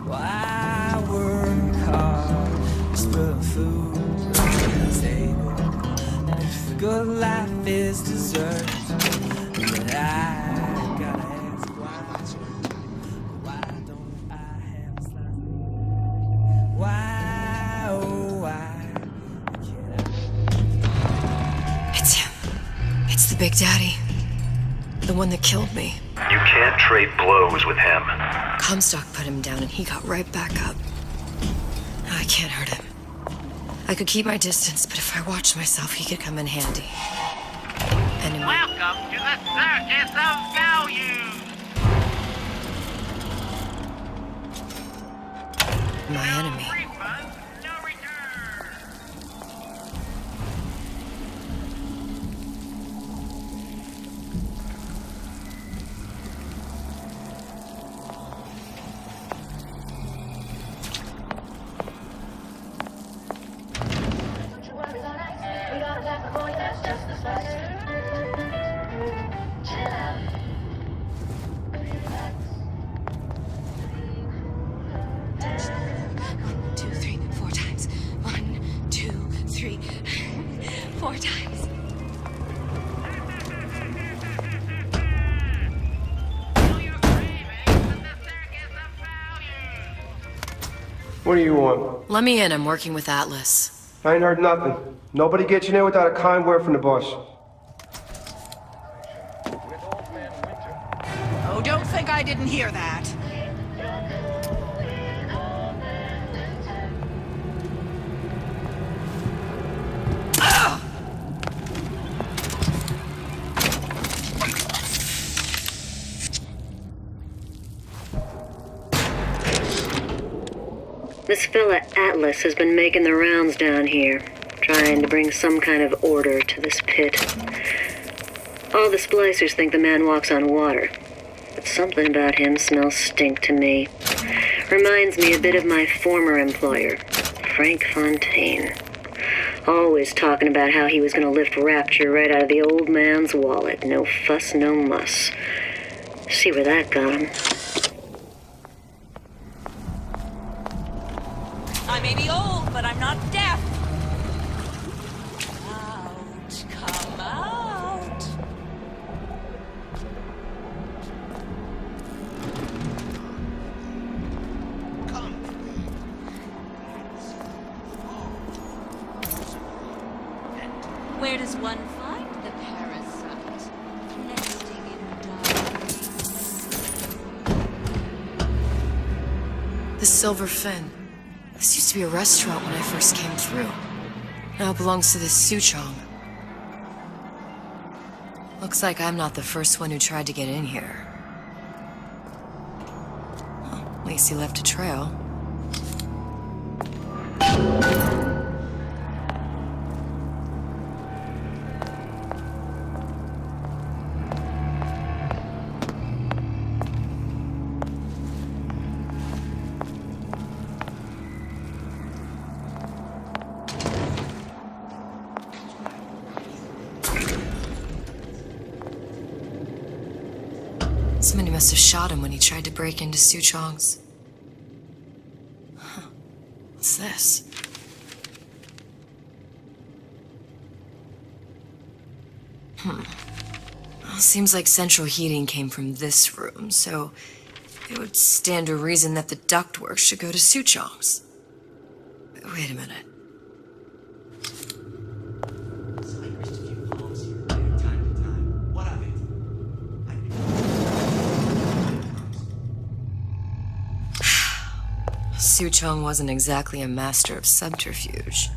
Why work hard just for food on the table? If the good life is deserved, but I gotta ask why don't I have a slice? Why, oh why can't I? It's him. It's the Big Daddy. The one that killed me. You can't trade blows with him. Comstock put him down and he got right back up. I can't hurt him. I could keep my distance, but if I watched myself, he could come in handy. Anyway. Welcome to the Circus of Values! My enemy. Refund, no return! Four times. What do you want? Let me in. I'm working with Atlas. I ain't heard nothing. Nobody gets you in without a kind word from the boss. Oh, don't think I didn't hear that. This fella Atlas has been making the rounds down here, trying to bring some kind of order to this pit. All the splicers think the man walks on water, but something about him smells stink to me. Reminds me a bit of my former employer, Frank Fontaine. Always talking about how he was going to lift Rapture right out of the old man's wallet. No fuss, no muss. See where that got him. I may be old, but I'm not deaf. Out, come out. Where does one find the parasite? Nesting in dark. The Silver Fin. This used to be a restaurant when I first came through. Now it belongs to this Suchong. Looks like I'm not the first one who tried to get in here. Well, at least he left a trail. Somebody must have shot him when he tried to break into Suchong's. Huh. What's this? Well, seems like central heating came from this room, so it would stand to reason that the ductwork should go to Suchong's. Wait a minute. Suchong wasn't exactly a master of subterfuge.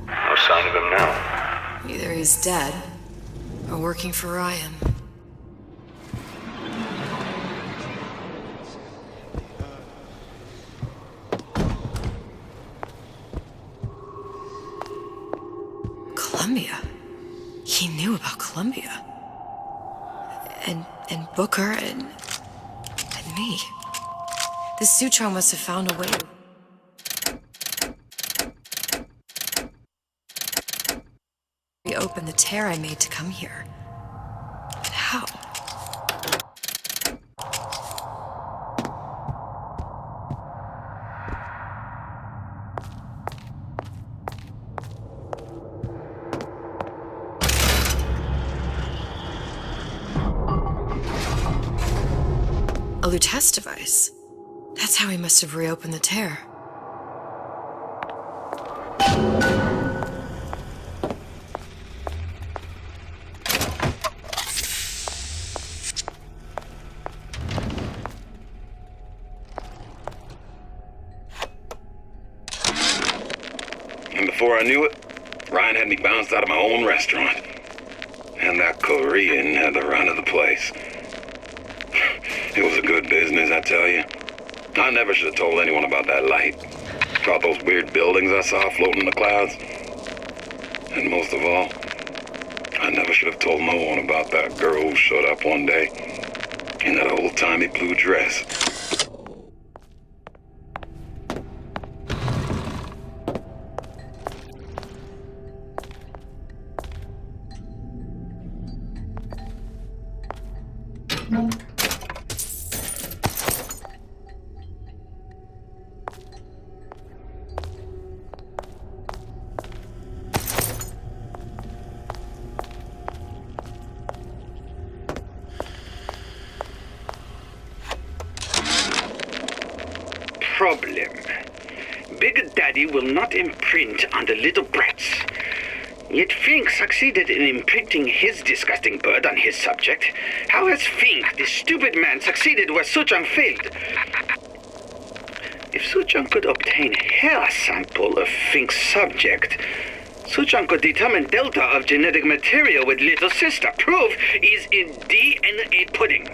No sign of him now. Either he's dead, or working for Ryan. Columbia. He knew about Columbia. And Booker and me. The Sutro must have found a way to... reopen the tear I made to come here. But how? A Lutece device. That's how he must have reopened the tear. And before I knew it, Ryan had me bounced out of my own restaurant. And that Korean had the run of the place. It was a good business, I tell you. I never should have told anyone about that light. About those weird buildings I saw floating in the clouds. And most of all, I never should have told no one about that girl who showed up one day in that old-timey blue dress. Problem. Big Daddy will not imprint on the little brats. Yet Fink succeeded in imprinting his disgusting bird on his subject. How has Fink, this stupid man, succeeded where Suchong failed? If Suchong could obtain hair sample of Fink's subject, Suchong could determine delta of genetic material with little sister. Proof is in DNA pudding.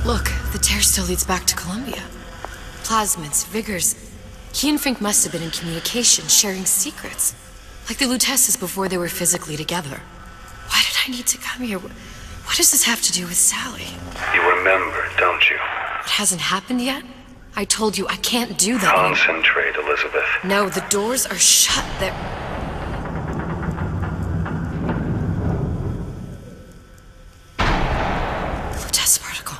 Look, the tear still leads back to Columbia. Plasmids, Vigors. He and Fink must have been in communication, sharing secrets. Like the Lutesses before they were physically together. Why did I need to come here? What does this have to do with Sally? You remember, don't you? It hasn't happened yet? I told you I can't do that anymore. Concentrate, Elizabeth. No, the doors are shut. They're... Lutece particle.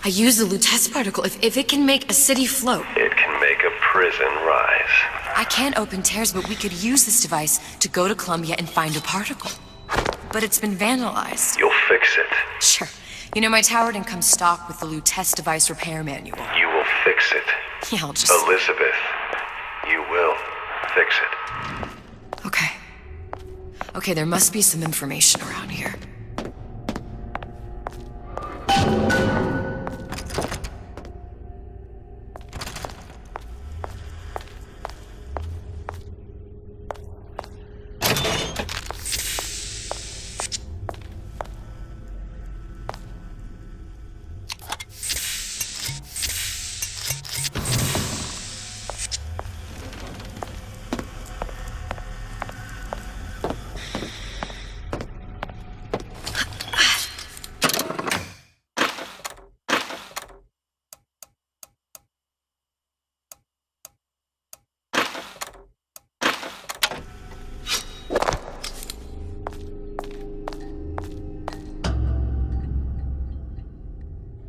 I use the Lutece particle. If it can make a city float. It can make a prison rise. I can't open tears, but we could use this device to go to Columbia and find a particle. But it's been vandalized. You'll fix it. Sure. You know, my tower didn't come stock with the Lutece device repair manual. You will fix it. Yeah, I'll just... Elizabeth, you will fix it. Okay. Okay, there must be some information around here.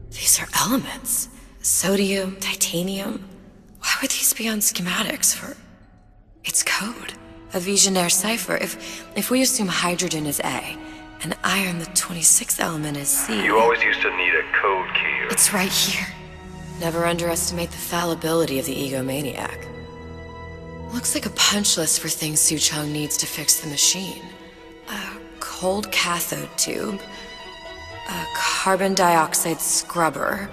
These are elements. Sodium, titanium. Why would these be on schematics for... It's code. A Visionaire cipher. If we assume hydrogen is A, and iron, the 26th element, is C... You always used to need a code key. It's right here. Never underestimate the fallibility of the egomaniac. Looks like a punch list for things Suchong needs to fix the machine. A cold cathode tube, a carbon dioxide scrubber,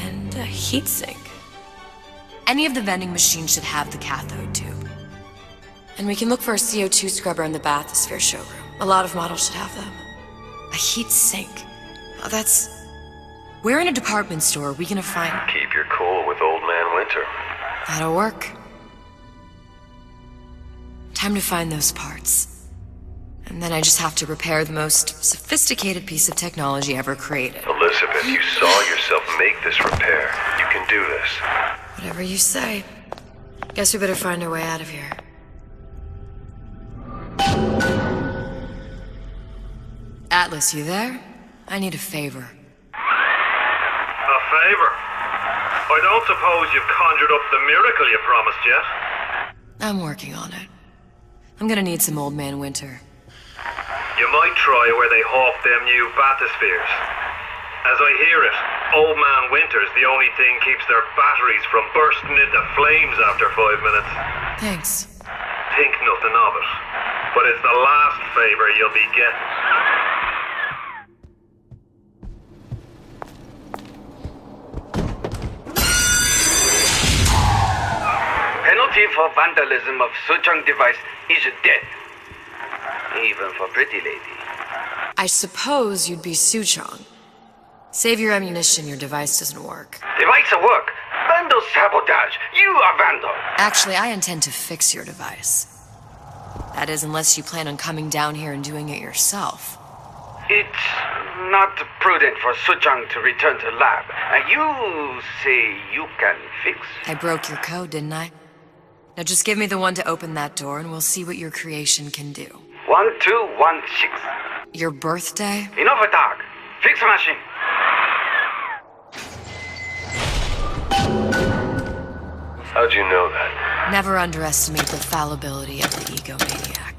and a heatsink. Any of the vending machines should have the cathode tube. And we can look for a CO2 scrubber in the bathysphere showroom. A lot of models should have them. A heatsink. Oh, that's... Where in a department store are we gonna find... Keep your cool with Old Man Winter. That'll work. Time to find those parts. And then I just have to repair the most sophisticated piece of technology ever created. Elizabeth, you saw yourself make this repair. You can do this. Whatever you say. Guess we better find our way out of here. Atlas, you there? I need a favor. A favor? I don't suppose you've conjured up the miracle you promised yet? I'm working on it. I'm gonna need some Old Man Winter. You might try where they hawk them new bathyspheres. As I hear it, Old Man Winter's the only thing keeps their batteries from bursting into flames after 5 minutes. Thanks. Think nothing of it. But it's the last favor you'll be getting. Penalty for vandalism of Suchong device is death. Even for pretty lady. I suppose you'd be Suchong. Save your ammunition, your device doesn't work. Device at work. Vandal sabotage. You are vandal. Actually, I intend to fix your device. That is, unless you plan on coming down here and doing it yourself. It's not prudent for Suchong to return to lab. You say you can fix? I broke your code, didn't I? Now just give me the one to open that door and we'll see what your creation can do. 1216. Your birthday? Enough attack. Fix the machine. How'd you know that? Never underestimate the fallibility of the egomaniac.